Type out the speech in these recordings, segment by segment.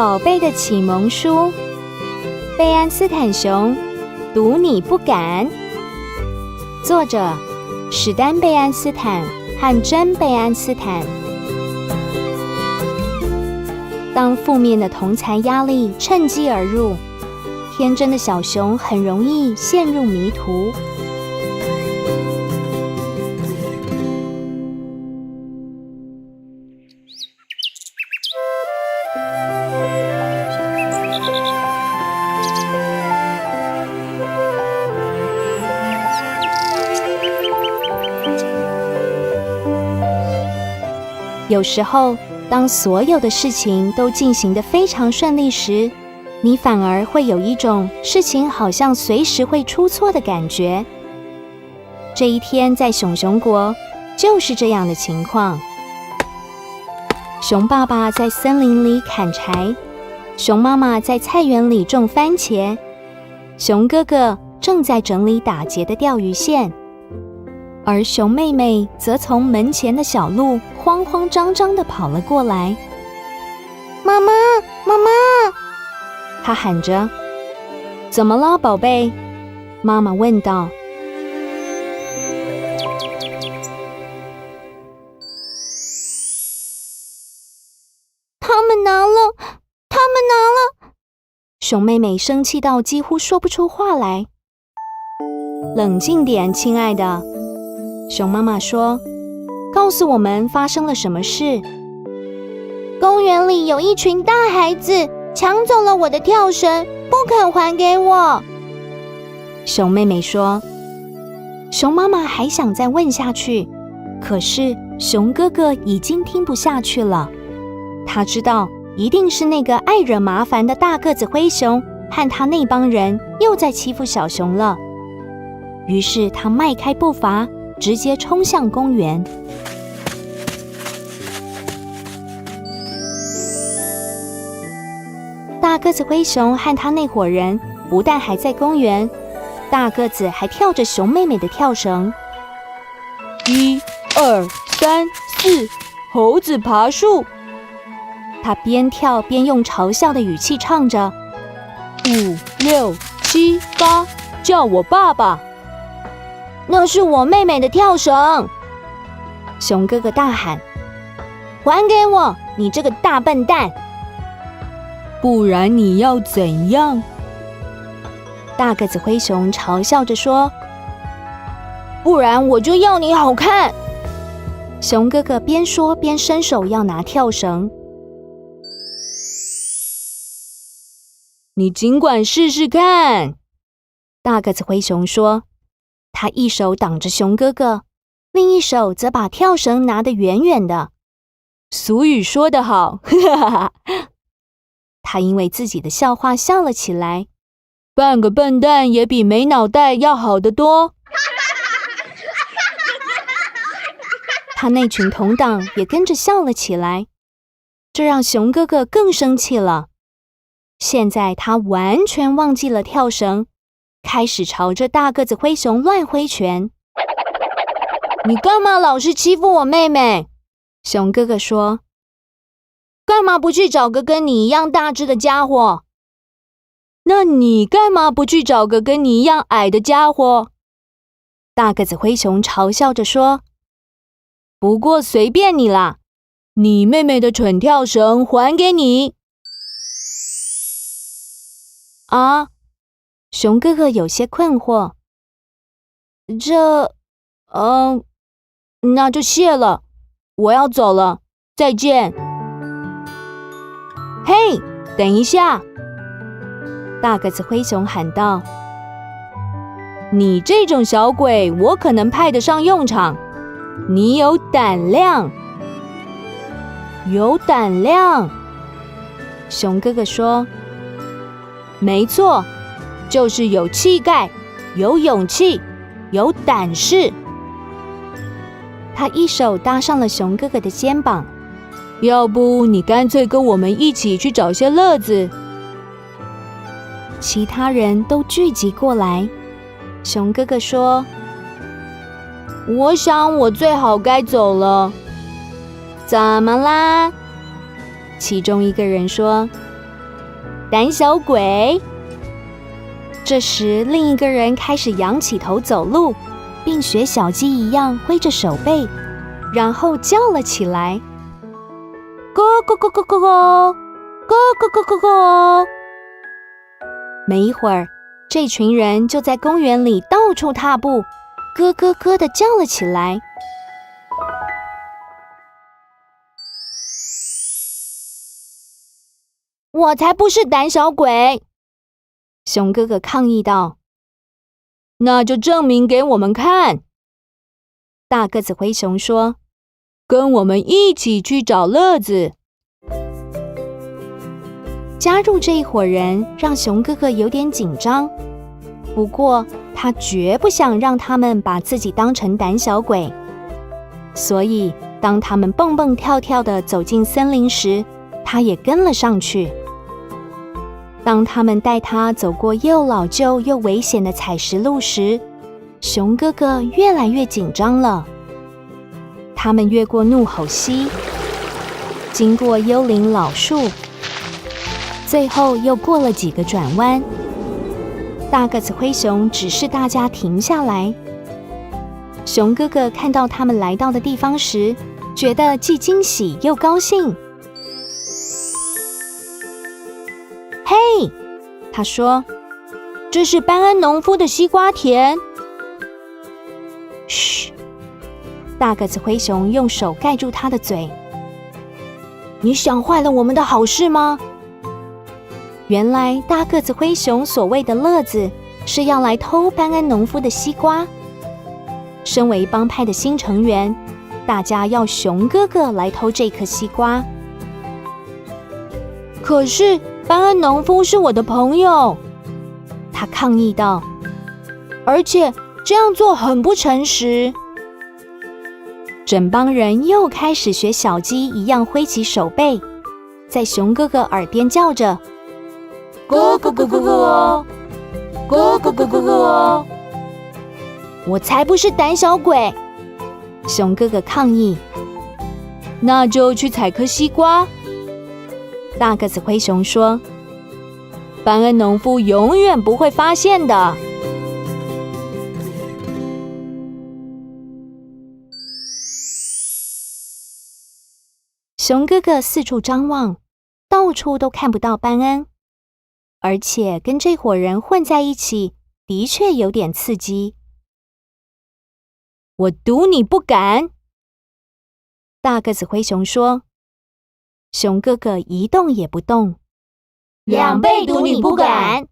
宝贝的启蒙书，贝安斯坦熊，读你不敢。作者：史丹·贝安斯坦和珍·贝安斯坦。当负面的同侪压力趁机而入，天真的小熊很容易陷入迷途。有时候，当所有的事情都进行得非常顺利时，你反而会有一种事情好像随时会出错的感觉。这一天在熊熊国就是这样的情况。熊爸爸在森林里砍柴，熊妈妈在菜园里种番茄，熊哥哥正在整理打结的钓鱼线，而熊妹妹则从门前的小路慌慌张张地跑了过来。妈妈，妈妈！她喊着。怎么了，宝贝？妈妈问道。他们拿了！熊妹妹生气到几乎说不出话来。冷静点，亲爱的。熊妈妈说，告诉我们发生了什么事。公园里有一群大孩子抢走了我的跳绳，不肯还给我。熊妹妹说。熊妈妈还想再问下去，可是熊哥哥已经听不下去了。他知道一定是那个爱惹麻烦的大个子灰熊和他那帮人又在欺负小熊了。于是他迈开步伐，直接冲向公园。大个子灰熊和他那伙人不但还在公园，大个子还跳着熊妹妹的跳绳。1、2、3、4，猴子爬树。他边跳边用嘲笑的语气唱着：5、6、7、8，叫我爸爸。那是我妹妹的跳绳！熊哥哥大喊：“还给我，你这个大笨蛋！”不然你要怎样？大个子灰熊嘲笑着说：“不然我就要你好看！”熊哥哥边说边伸手要拿跳绳。你尽管试试看，大个子灰熊说。他一手挡着熊哥哥，另一手则把跳绳拿得远远的。俗语说得好，哈哈哈！他因为自己的笑话笑了起来。半个笨蛋也比没脑袋要好得多。他那群同党也跟着笑了起来，这让熊哥哥更生气了。现在他完全忘记了跳绳，开始朝着大个子灰熊乱挥拳。你干嘛老是欺负我妹妹？熊哥哥说。干嘛不去找个跟你一样大只的家伙？那你干嘛不去找个跟你一样矮的家伙？大个子灰熊嘲笑着说。不过随便你啦，你妹妹的蠢跳绳还给你。啊？熊哥哥有些困惑。那就谢了，我要走了，再见。嘿，等一下！大个子灰熊喊道。你这种小鬼，我可能派得上用场。你有胆量。有胆量？熊哥哥说。没错。就是有气概，有勇气，有胆识。他一手搭上了熊哥哥的肩膀。要不你干脆跟我们一起去找些乐子。其他人都聚集过来。熊哥哥说：“我想我最好该走了。”怎么啦？其中一个人说：“胆小鬼！”这时，另一个人开始仰起头走路，并学小鸡一样挥着手背，然后叫了起来：“咯咯咯咯咯咯，咯咯咯咯咯！”没一会儿，这群人就在公园里到处踏步，咯咯咯地叫了起来。我才不是胆小鬼！熊哥哥抗议道。那就证明给我们看！大个子灰熊说：“跟我们一起去找乐子。”加入这一伙人让熊哥哥有点紧张，不过他绝不想让他们把自己当成胆小鬼，所以当他们蹦蹦跳跳地走进森林时，他也跟了上去。当他们带他走过又老旧又危险的采石路时，熊哥哥越来越紧张了。他们越过怒吼溪，经过幽灵老树，最后又过了几个转弯。大个子灰熊指示大家停下来。熊哥哥看到他们来到的地方时，觉得既惊喜又高兴。嘿，他说：“这是班恩农夫的西瓜田。”嘘，大个子灰熊用手盖住他的嘴。你想坏了我们的好事吗？原来大个子灰熊所谓的乐子是要来偷班恩农夫的西瓜。身为帮派的新成员，大家要熊哥哥来偷这颗西瓜。可是班恩农夫是我的朋友，他抗议道，而且这样做很不诚实。整帮人又开始学小鸡一样挥起手背，在熊哥哥耳边叫着：“咯咯咯咯咯，咯咯咯咯咯！”我才不是胆小鬼！熊哥哥抗议。那就去采颗西瓜。大个子灰熊说：“班恩农夫永远不会发现的。”熊哥哥四处张望，到处都看不到班恩，而且跟这伙人混在一起，的确有点刺激。我赌你不敢！大个子灰熊说。熊哥哥一动也不动。2倍赌你不敢！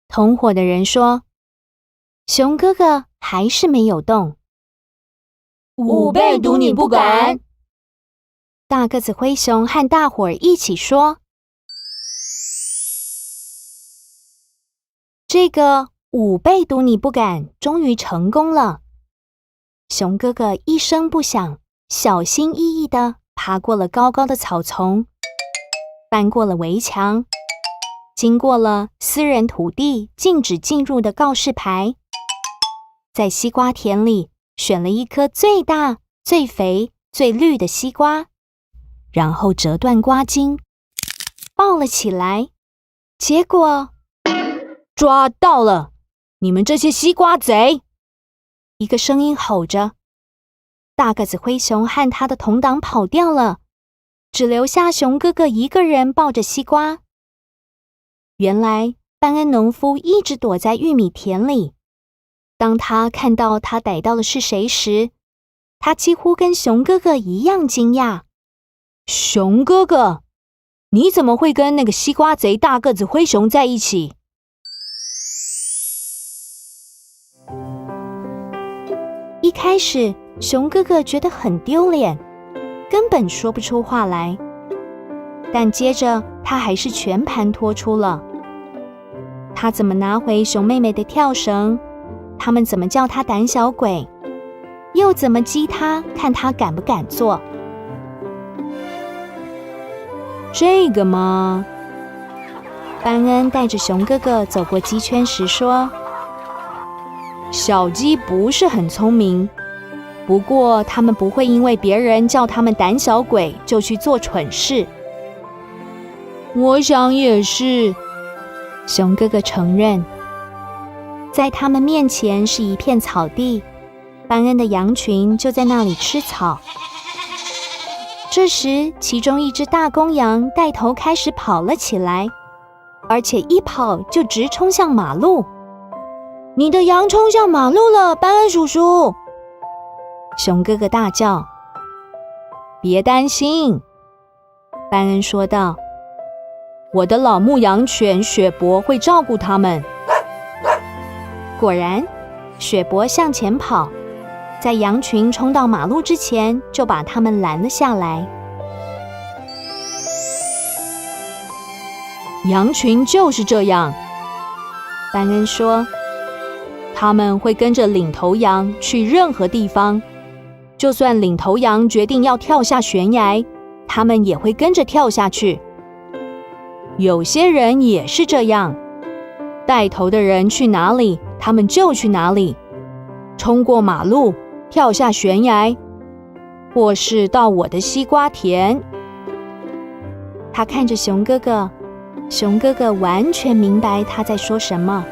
同伙的人说。熊哥哥还是没有动。5倍赌你不敢！大个子灰熊和大伙儿一起说。这个5倍赌你不敢终于成功了。熊哥哥一声不响，小心翼翼地爬过了高高的草丛，翻过了围墙，经过了私人土地禁止进入的告示牌，在西瓜田里选了一颗最大、最肥、最绿的西瓜，然后折断瓜茎，抱了起来。结果，抓到了！你们这些西瓜贼！一个声音吼着。大个子灰熊和他的同党跑掉了，只留下熊哥哥一个人抱着西瓜。原来班恩农夫一直躲在玉米田里。当他看到他逮到的是谁时，他几乎跟熊哥哥一样惊讶。熊哥哥，你怎么会跟那个西瓜贼大个子灰熊在一起？一开始，熊哥哥觉得很丢脸，根本说不出话来。但接着，他还是全盘托出了。他怎么拿回熊妹妹的跳绳？他们怎么叫他胆小鬼？又怎么激他，看他敢不敢做？这个吗？班恩带着熊哥哥走过鸡圈时说：“小鸡不是很聪明，不过他们不会因为别人叫他们胆小鬼就去做蠢事。我想也是。熊哥哥承认。在他们面前是一片草地，班恩的羊群就在那里吃草。这时，其中一只大公羊带头开始跑了起来，而且一跑就直冲向马路。你的羊冲向马路了，班恩叔叔！熊哥哥大叫。别担心，班恩说道。我的老牧羊犬雪伯会照顾他们。果然，雪伯向前跑，在羊群冲到马路之前，就把他们拦了下来。羊群就是这样，班恩说，他们会跟着领头羊去任何地方，就算领头羊决定要跳下悬崖，他们也会跟着跳下去。有些人也是这样，带头的人去哪里，他们就去哪里，冲过马路，跳下悬崖，或是到我的西瓜田。他看着熊哥哥，熊哥哥完全明白他在说什么。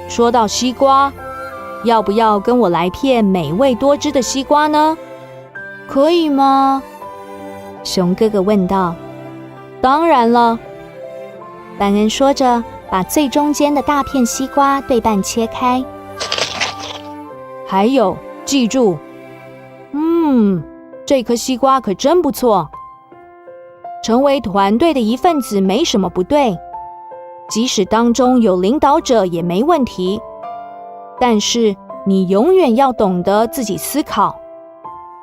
说到西瓜，要不要跟我来片美味多汁的西瓜呢？可以吗？熊哥哥问道。当然了，班恩说着，把最中间的大片西瓜对半切开。还有，记住，这颗西瓜可真不错。成为团队的一份子没什么不对，即使当中有领导者也没问题。但是你永远要懂得自己思考，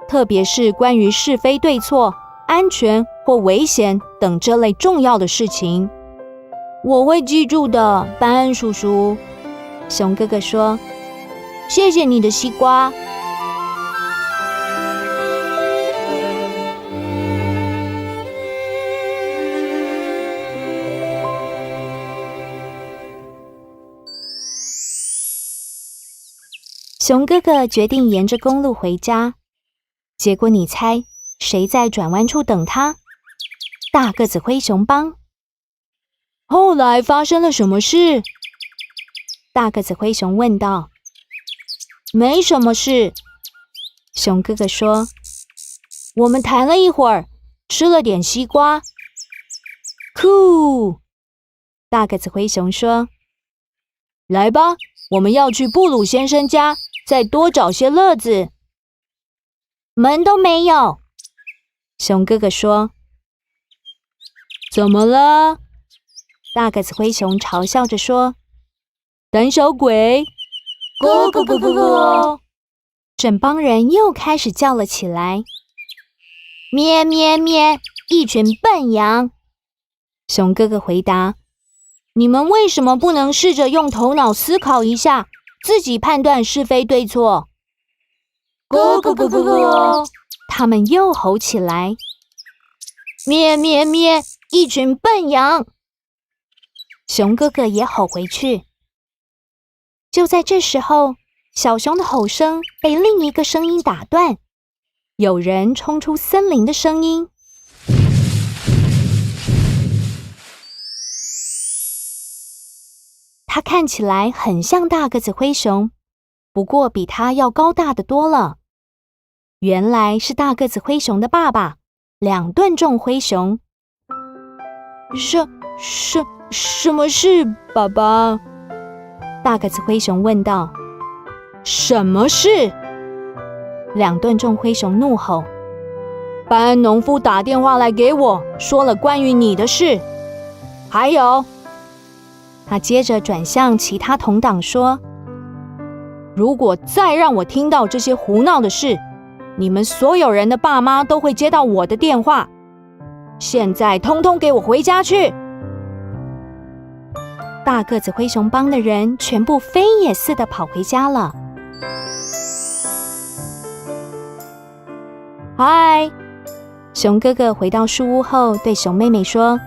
特别是关于是非对错、安全或危险等这类重要的事情。我会记住的，班恩叔叔。熊哥哥说，谢谢你的西瓜。熊哥哥决定沿着公路回家，结果你猜谁在转弯处等他？大个子灰熊帮。后来发生了什么事？大个子灰熊问道。没什么事，熊哥哥说。我们谈了一会儿，吃了点西瓜。酷！大个子灰熊说。来吧，我们要去布鲁先生家，再多找些乐子。门都没有，熊哥哥说。怎么了？大个子灰熊嘲笑着说。胆小鬼！咕咕咕咕咕！整帮人又开始叫了起来。咩咩咩！一群笨羊！熊哥哥回答。你们为什么不能试着用头脑思考一下，自己判断是非对错？咕咕咕咕咕！他们又吼起来。咩咩咩！一群笨羊！熊哥哥也吼回去。就在这时候，小熊的吼声被另一个声音打断，有人冲出森林的声音。他看起来很像大个子灰熊，不过比他要高大得多了。原来是大个子灰熊的爸爸，2吨重灰熊。什么事，爸爸？大个子灰熊问道。什么事？2吨重灰熊怒吼。班恩农夫打电话来给我，说了关于你的事。还有，他接着转向其他同党说，如果再让我听到这些胡闹的事，你们所有人的爸妈都会接到我的电话。现在通通给我回家去！大个子灰熊帮的人全部飞也似的跑回家了。嗨，熊哥哥回到树屋后对熊妹妹说，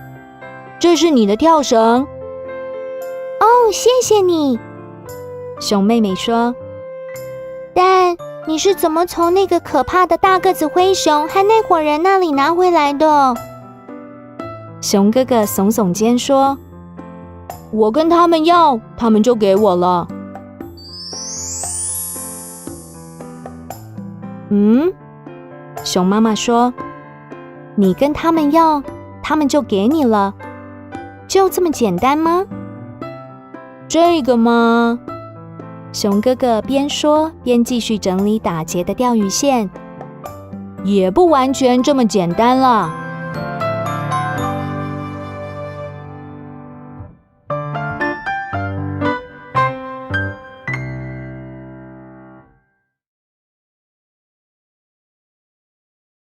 这是你的跳绳。哦，谢谢你。熊妹妹说，但你是怎么从那个可怕的大个子灰熊和那伙人那里拿回来的？熊哥哥耸耸肩说：“我跟他们要，他们就给我了。”熊妈妈说：“你跟他们要，他们就给你了，就这么简单吗？”这个嘛，熊哥哥边说边继续整理打结的钓鱼线。也不完全这么简单啦。